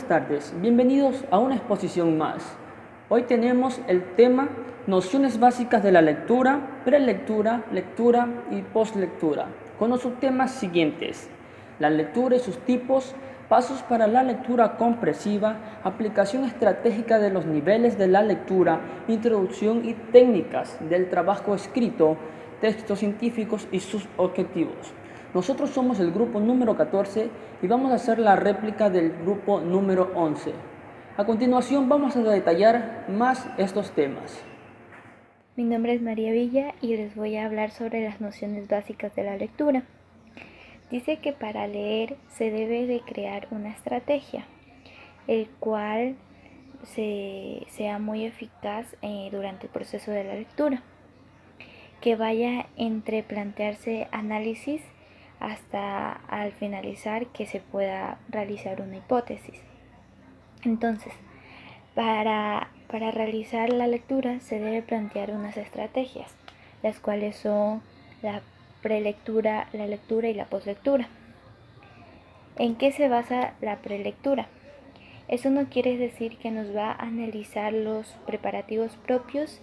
tardes, bienvenidos a una exposición más. Hoy tenemos el tema Nociones básicas de la lectura, prelectura, lectura y postlectura, con los subtemas siguientes: la lectura y sus tipos, pasos para la lectura comprensiva, aplicación estratégica de los niveles de la lectura, introducción y técnicas del trabajo escrito, textos científicos y sus objetivos. Nosotros somos el grupo número 14 y vamos a hacer la réplica del grupo número 11. A continuación vamos a detallar más estos temas. Mi nombre es María Villa y les voy a hablar sobre las nociones básicas de la lectura. Dice que para leer se debe de crear una estrategia, el cual sea muy eficaz durante el proceso de la lectura, que vaya entre plantearse análisis hasta al finalizar que se pueda realizar una hipótesis. Entonces, para realizar la lectura se debe plantear unas estrategias, las cuales son la prelectura, la lectura y la postlectura. ¿En qué se basa la prelectura? Eso no quiere decir que nos va a analizar los preparativos propios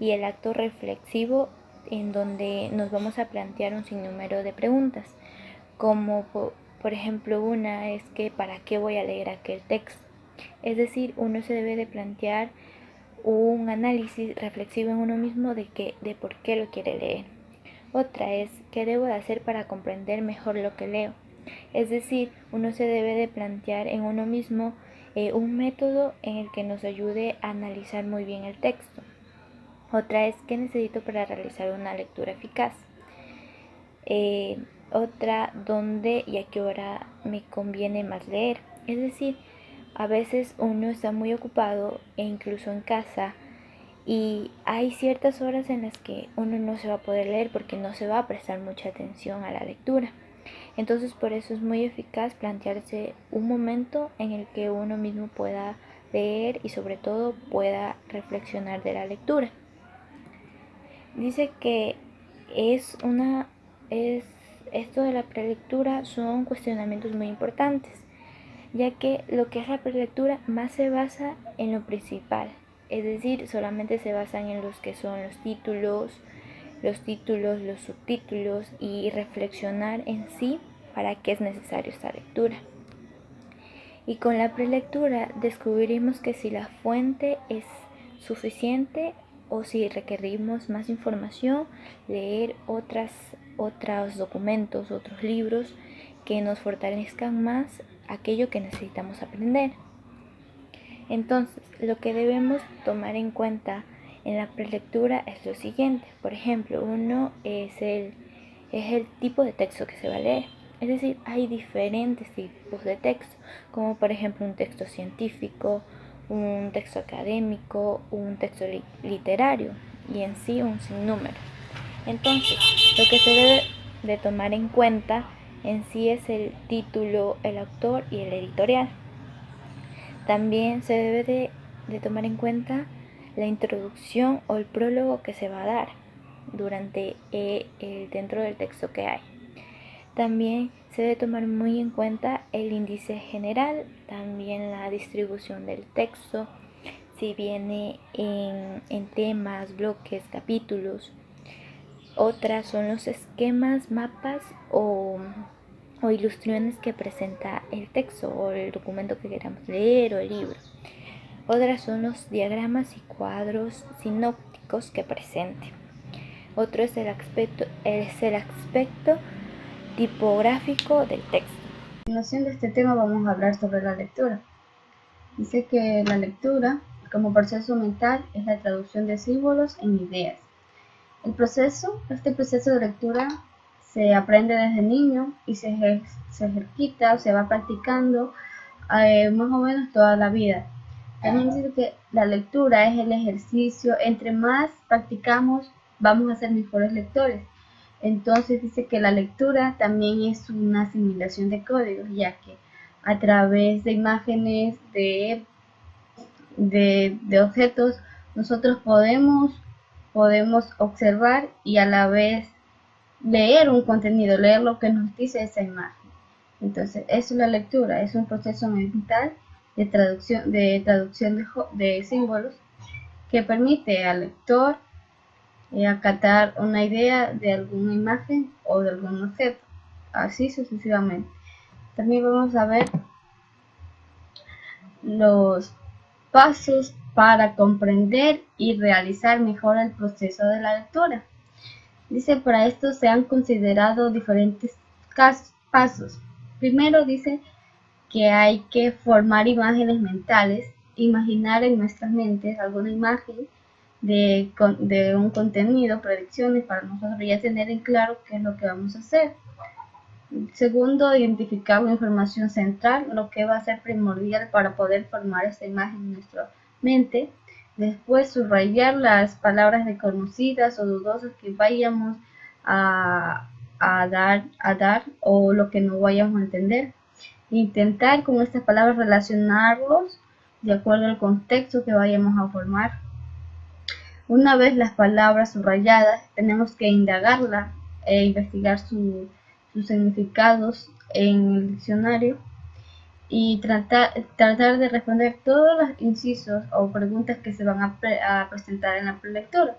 y el acto reflexivo, en donde nos vamos a plantear un sinnúmero de preguntas, como por ejemplo una es que ¿para qué voy a leer aquel texto? Es decir, uno se debe de plantear un análisis reflexivo en uno mismo de por qué lo quiere leer. Otra es qué debo de hacer para comprender mejor lo que leo. Es decir, uno se debe de plantear en uno mismo un método en el que nos ayude a analizar muy bien el texto. Otra es qué necesito para realizar una lectura eficaz. Otra, dónde y a qué hora me conviene más leer. Es decir, a veces uno está muy ocupado e incluso en casa y hay ciertas horas en las que uno no se va a poder leer porque no se va a prestar mucha atención a la lectura. Entonces por eso es muy eficaz plantearse un momento en el que uno mismo pueda leer y sobre todo pueda reflexionar de la lectura. Dice que esto de la prelectura son cuestionamientos muy importantes, ya que lo que es la prelectura más se basa en lo principal, es decir, solamente se basan en los que son los títulos, los subtítulos y reflexionar en sí para qué es necesario esta lectura. Y con la prelectura descubrimos que si la fuente es suficiente o si requerimos más información, leer otros documentos, otros libros que nos fortalezcan más aquello que necesitamos aprender. Entonces, lo que debemos tomar en cuenta en la prelectura es lo siguiente. Por ejemplo, uno es el tipo de texto que se va a leer. Es decir, hay diferentes tipos de texto, como por ejemplo un texto científico, un texto académico, un texto literario y en sí un sinnúmero. Entonces, lo que se debe de tomar en cuenta en sí es el título, el autor y el editorial. También se debe de tomar en cuenta la introducción o el prólogo que se va a dar durante dentro del texto que hay. También se debe tomar muy en cuenta el índice general, también la distribución del texto, si viene en temas, bloques, capítulos. Otras son los esquemas, mapas o ilustraciones que presenta el texto o el documento que queramos leer o el libro. Otras son los diagramas y cuadros sinópticos que presente. Otro es el aspecto tipográfico del texto. A continuación de este tema vamos a hablar sobre la lectura. Dice que la lectura, como proceso mental, es la traducción de símbolos en ideas. Este proceso de lectura se aprende desde niño y se ejercita o se va practicando más o menos toda la vida. También dice que la lectura es el ejercicio, entre más practicamos vamos a ser mejores lectores. Entonces dice que la lectura también es una asimilación de códigos, ya que a través de imágenes, de objetos, nosotros podemos observar y a la vez leer un contenido, leer lo que nos dice esa imagen. Entonces, eso es la lectura, es un proceso mental traducción de símbolos que permite al lector acatar una idea de alguna imagen o de algún objeto, así sucesivamente. También vamos a ver los pasos para comprender y realizar mejor el proceso de la lectura. Dice, para esto se han considerado diferentes pasos. Primero dice que hay que formar imágenes mentales, imaginar en nuestras mentes alguna imagen de un contenido, predicciones, para nosotros ya tener en claro qué es lo que vamos a hacer. Segundo, identificar la información central, lo que va a ser primordial para poder formar esta imagen en nuestra mente. Después, subrayar las palabras desconocidas o dudosas que vayamos a dar o lo que no vayamos a entender. Intentar con estas palabras relacionarlos de acuerdo al contexto que vayamos a formar. Una vez las palabras subrayadas, tenemos que indagarlas e investigar sus significados en el diccionario y tratar de responder todos los incisos o preguntas que se van a presentar en la prelectura.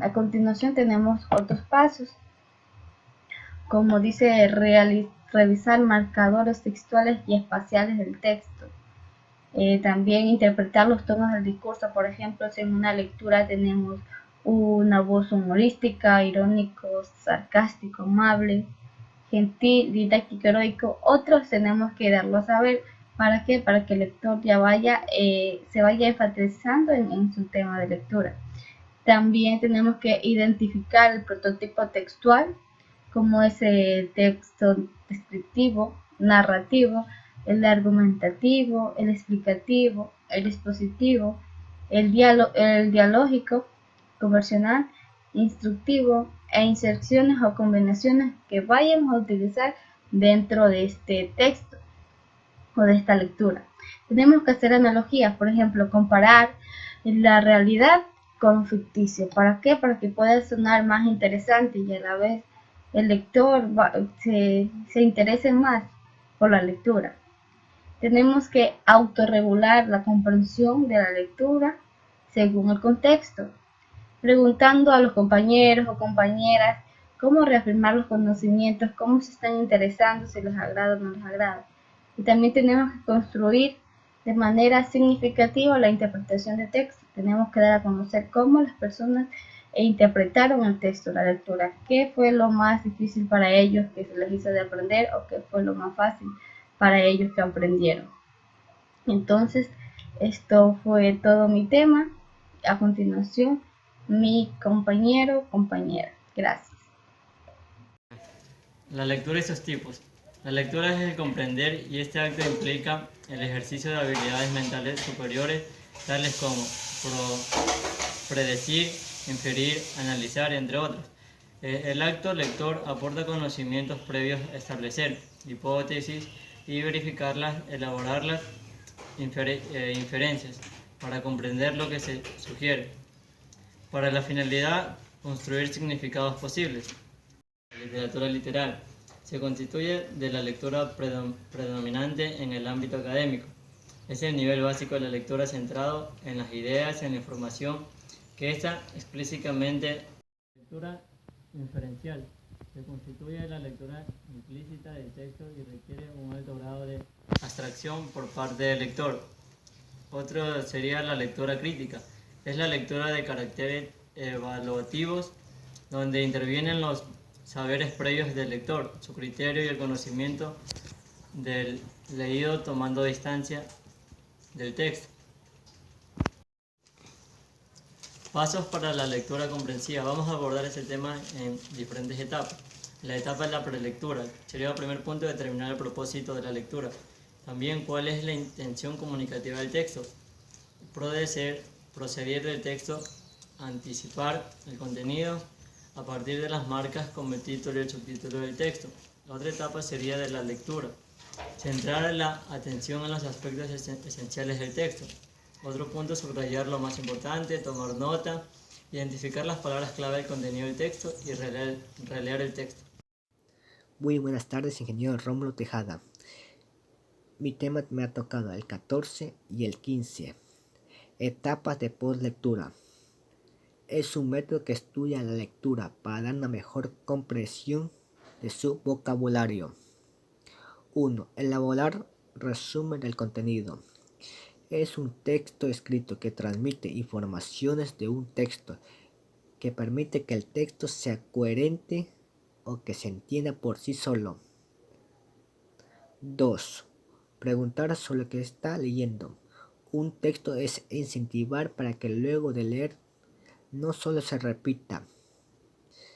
A continuación tenemos otros pasos, como dice revisar marcadores textuales y espaciales del texto. También interpretar los tonos del discurso, por ejemplo, si en una lectura tenemos una voz humorística, irónico, sarcástico, amable, gentil, didáctico, heroico, otros tenemos que darlo a saber. ¿Para qué? Para que el lector ya se vaya enfatizando en su tema de lectura. También tenemos que identificar el prototipo textual, como es el texto descriptivo, narrativo, el argumentativo, el explicativo, el expositivo, el dialógico, conversacional, instructivo e inserciones o combinaciones que vayamos a utilizar dentro de este texto o de esta lectura. Tenemos que hacer analogías, por ejemplo, comparar la realidad con ficticio. ¿Para qué? Para que pueda sonar más interesante y a la vez el lector se interese más por la lectura. Tenemos que autorregular la comprensión de la lectura según el contexto, preguntando a los compañeros o compañeras cómo reafirmar los conocimientos, cómo se están interesando, si les agrada o no les agrada. Y también tenemos que construir de manera significativa la interpretación de texto. Tenemos que dar a conocer cómo las personas interpretaron el texto, la lectura, qué fue lo más difícil para ellos que se les hizo de aprender o qué fue lo más fácil para ellos que aprendieron. Entonces, esto fue todo mi tema. A continuación, mi compañera. Gracias. La lectura y sus tipos. La lectura es el comprender y este acto implica el ejercicio de habilidades mentales superiores, tales como predecir, inferir, analizar, entre otros. El acto lector aporta conocimientos previos a establecer hipótesis y verificarlas, elaborarlas, inferencias, para comprender lo que se sugiere. Para la finalidad, construir significados posibles. La literatura literal se constituye de la lectura predominante en el ámbito académico. Es el nivel básico de la lectura centrado en las ideas y en la información que está explícitamente. La lectura inferencial se constituye de la lectura implícita del texto y requiere un alto grado de abstracción por parte del lector. Otro sería la lectura crítica. Es la lectura de caracteres evaluativos donde intervienen los saberes previos del lector, su criterio y el conocimiento del leído tomando distancia del texto. Pasos para la lectura comprensiva. Vamos a abordar este tema en diferentes etapas. La etapa de la prelectura sería el primer punto, determinar el propósito de la También cuál es la intención comunicativa del texto. Proceder del texto, anticipar el contenido a partir de las marcas como el título y el subtítulo del texto. La otra etapa sería de la lectura. Centrar la atención en los aspectos esenciales del texto. Otro punto, subrayar lo más importante, tomar nota, identificar las palabras clave del contenido del texto y releer el texto. Muy buenas tardes, ingeniero Rómulo Tejada. Mi tema me ha tocado el 14 y el 15. Etapas de postlectura. Es un método que estudia la lectura para dar una mejor comprensión de su vocabulario. 1. Elaborar resumen del contenido. Es un texto escrito que transmite informaciones de un texto que permite que el texto sea coherente o que se entienda por sí solo. 2. Preguntar sobre lo que está leyendo. Un texto es incentivar para que luego de leer no solo se repita,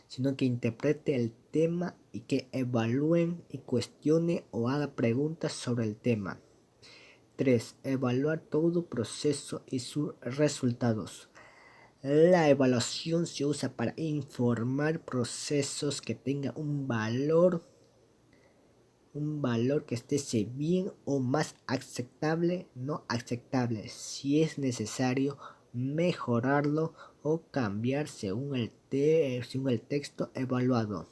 sino que interprete el tema y que evalúen y cuestione o haga preguntas sobre el tema. 3. Evaluar todo proceso y sus resultados. La evaluación se usa para informar procesos que tengan un valor que esté bien o más aceptable, no aceptable, si es necesario mejorarlo o cambiar según el texto evaluado.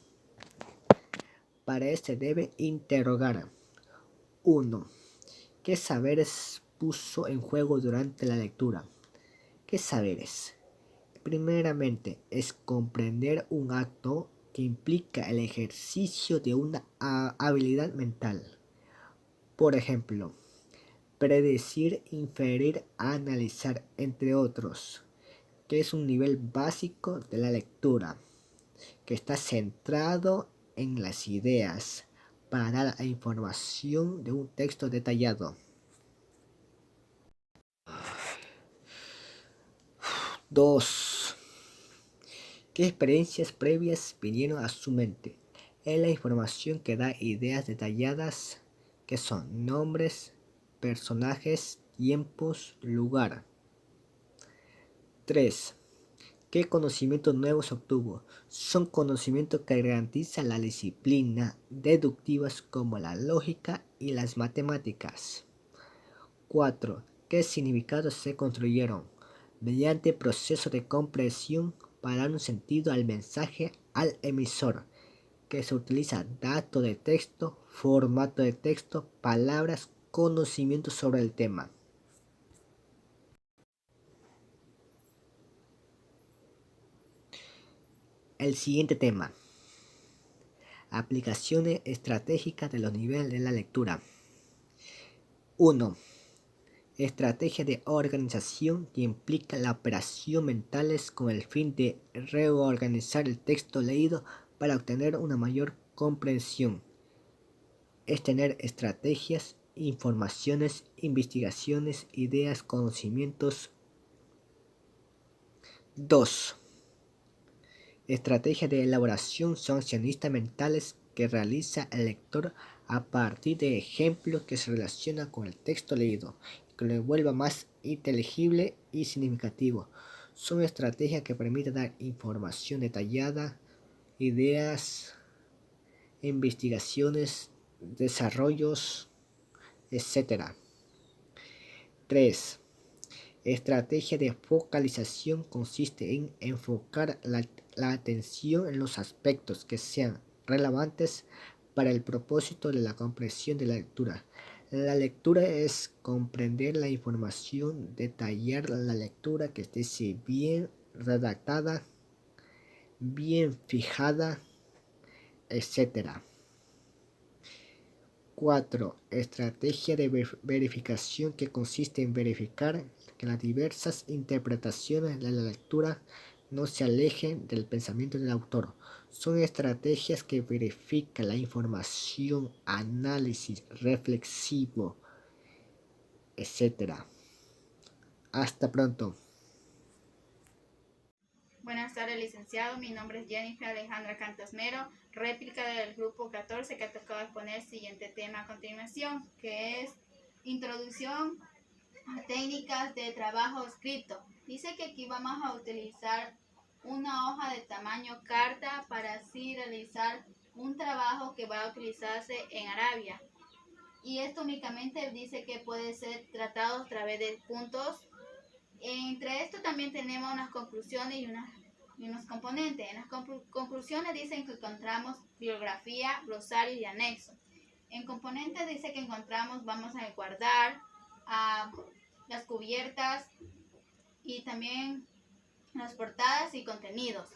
Para este debe interrogar. 1. ¿Qué saberes puso en juego durante la lectura? ¿Qué saberes? Primeramente, es comprender un acto que implica el ejercicio de una habilidad mental. Por ejemplo, predecir, inferir, analizar, entre otros, que es un nivel básico de la lectura, que está centrado en las ideas para dar la información de un texto detallado. 2. ¿Qué experiencias previas vinieron a su mente? Es la información que da ideas detalladas que son nombres, personajes, tiempos, lugar. 3. ¿Qué conocimientos nuevos obtuvo? Son conocimientos que garantizan la disciplina deductivas como la lógica y las matemáticas. 4. ¿Qué significados se construyeron? Mediante proceso de comprensión para dar un sentido al mensaje al emisor, que se utiliza dato de texto, formato de texto, palabras, conocimientos sobre el tema. El siguiente tema. Aplicaciones estratégicas de los niveles de la lectura. 1. Estrategia de organización que implica la operación mentales con el fin de reorganizar el texto leído para obtener una mayor comprensión. Es tener estrategias, informaciones, investigaciones, ideas, conocimientos. 2. Estrategia de elaboración son accionistas mentales que realiza el lector a partir de ejemplos que se relacionan con el texto leído, que lo vuelva más inteligible y significativo. Son estrategias que permiten dar información detallada, ideas, investigaciones, desarrollos, etc. 3. Estrategia de focalización consiste en enfocar la atención en los aspectos que sean relevantes para el propósito de la comprensión de la lectura. La lectura es comprender la información, detallar la lectura que esté bien redactada, bien fijada, etc. 4. Estrategia de verificación que consiste en verificar que las diversas interpretaciones de la lectura no se alejen del pensamiento del autor. Son estrategias que verifican la información, análisis reflexivo, etc. Hasta pronto. Buenas tardes, licenciado. Mi nombre es Jennifer Alejandra Cantasmero, réplica del grupo 14 que ha tocado exponer el siguiente tema a continuación, que es Introducción a técnicas de trabajo escrito. Dice que aquí vamos a utilizar una hoja de tamaño carta para así realizar un trabajo que va a utilizarse en Arabia. Y esto únicamente dice que puede ser tratado a través de puntos. Entre esto también tenemos unas conclusiones y unos componentes. En las conclusiones dicen que encontramos bibliografía, glosario y anexo. En componentes dice que vamos a guardar las cubiertas y también las portadas y contenidos.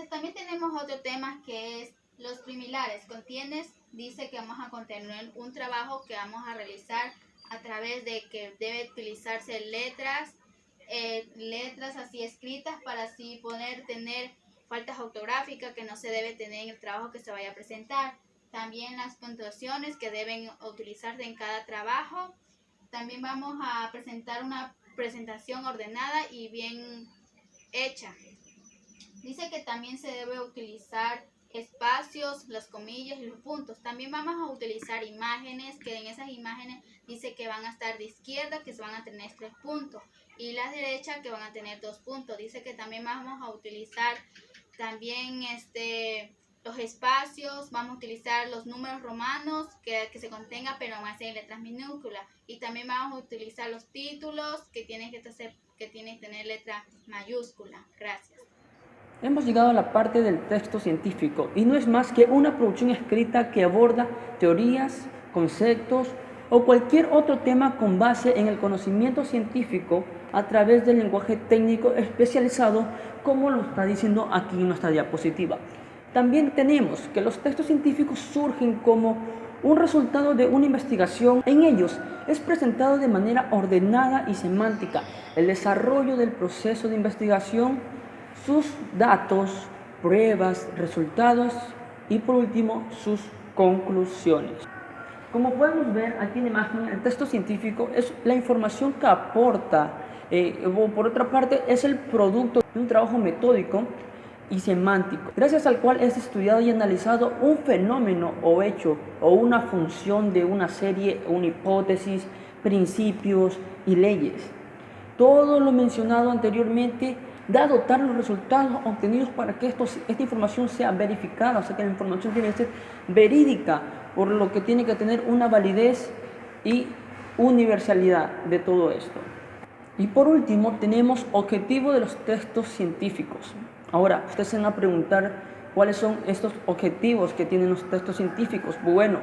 También tenemos otro tema que es los primilares. Dice que vamos a contener un trabajo que vamos a realizar a través de que debe utilizarse letras así escritas para así poder tener faltas ortográficas que no se debe tener en el trabajo que se vaya a presentar. También las puntuaciones que deben utilizarse en cada trabajo. También vamos a presentar una presentación ordenada y bien hecha. Dice que también se debe utilizar espacios, las comillas y los puntos. También vamos a utilizar imágenes, que en esas imágenes dice que van a estar de izquierda, que se van a tener 3 puntos, y las derechas que van a tener 2 puntos. Dice que también vamos a utilizar también los espacios, vamos a utilizar los números romanos que se contenga pero más en letras minúsculas, y también vamos a utilizar los títulos que tienen que tener letra mayúscula. Gracias. Hemos llegado a la parte del texto científico y no es más que una producción escrita que aborda teorías, conceptos o cualquier otro tema con base en el conocimiento científico a través del lenguaje técnico especializado, como lo está diciendo aquí en nuestra diapositiva. También tenemos que los textos científicos surgen como un resultado de una investigación. En ellos es presentado de manera ordenada y semántica el desarrollo del proceso de investigación, sus datos, pruebas, resultados y por último sus conclusiones. Como podemos ver aquí en la imagen, el texto científico es la información que aporta, o por otra parte es el producto de un trabajo metódico y semántico, gracias al cual es estudiado y analizado un fenómeno o hecho o una función de una serie, una hipótesis, principios y leyes. Todo lo mencionado anteriormente da a dotar los resultados obtenidos para que esta información sea verificada, o sea que la información tiene que ser verídica, por lo que tiene que tener una validez y universalidad de todo esto. Y por último tenemos objetivo de los textos científicos. Ahora, ustedes se van a preguntar cuáles son estos objetivos que tienen los textos científicos. Bueno,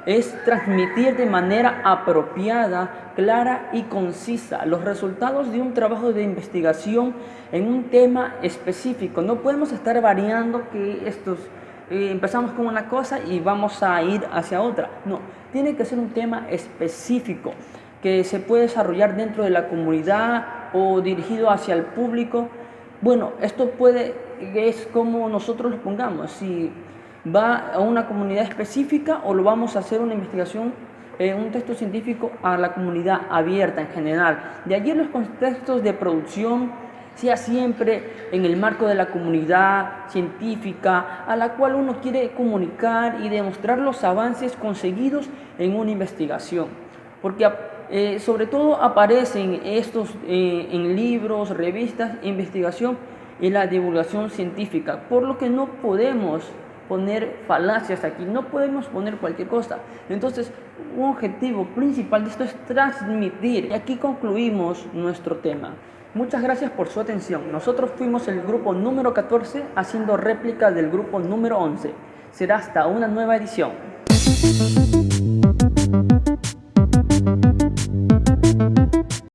es transmitir de manera apropiada, clara y concisa los resultados de un trabajo de investigación en un tema específico. No podemos estar variando que empezamos con una cosa y vamos a ir hacia otra. No, tiene que ser un tema específico que se puede desarrollar dentro de la comunidad o dirigido hacia el público. Bueno, esto es como nosotros lo pongamos, si va a una comunidad específica o lo vamos a hacer una investigación, un texto científico a la comunidad abierta en general. De allí los contextos de producción sea siempre en el marco de la comunidad científica a la cual uno quiere comunicar y demostrar los avances conseguidos en una investigación. Porque sobre todo aparecen estos en libros, revistas, investigación y la divulgación científica, por lo que no podemos poner falacias aquí, no podemos poner cualquier cosa. Entonces, un objetivo principal de esto es transmitir. Y aquí concluimos nuestro tema. Muchas gracias por su atención. Nosotros fuimos el grupo número 14 haciendo réplica del grupo número 11. Será hasta una nueva edición.